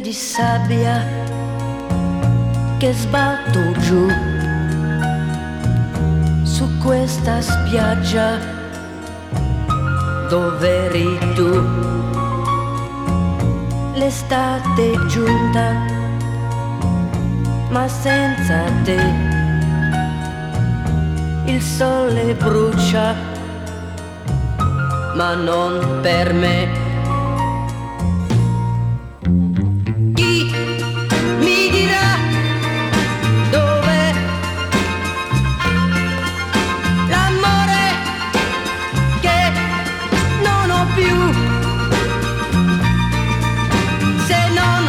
di sabbia che sbatto giù su questa spiaggia dove eri tu. L'estate è giunta, ma senza te il sole brucia, ma non per me. Chi mi dirà dov'è l'amore che non ho più, se non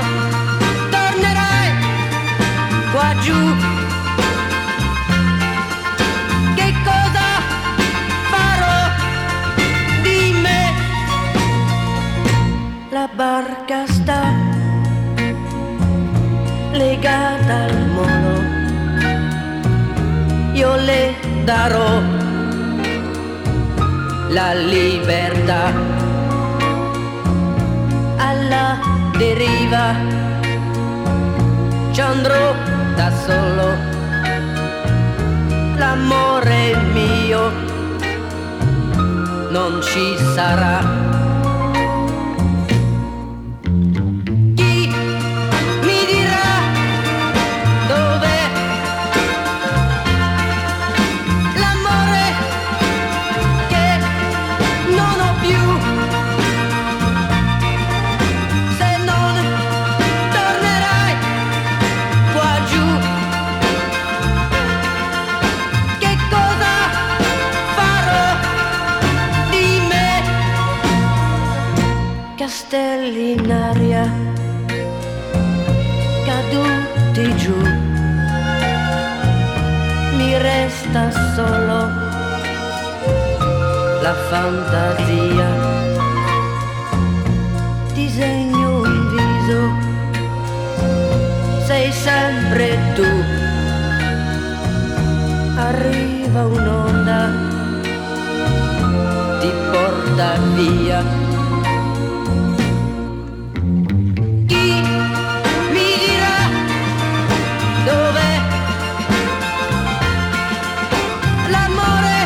tornerai qua giù? Che cosa farò di me? La barca sta legata al molo, io le darò la libertà. Alla deriva ci andrò da solo, l'amore mio non ci sarà. Chi mi dirà dov'è l'amore che non ho più, se non tornerai qua giù? Che cosa farò di me? Castelli in aria caduti giù, mi resta solo la fantasia. Disegno un viso, sei sempre tu. Arriva un'onda, ti porta via. Chi mi dirà dov'è l'amore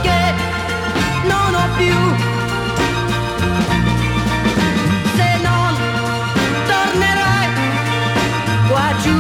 che non ho più, se non tornerai qua giù?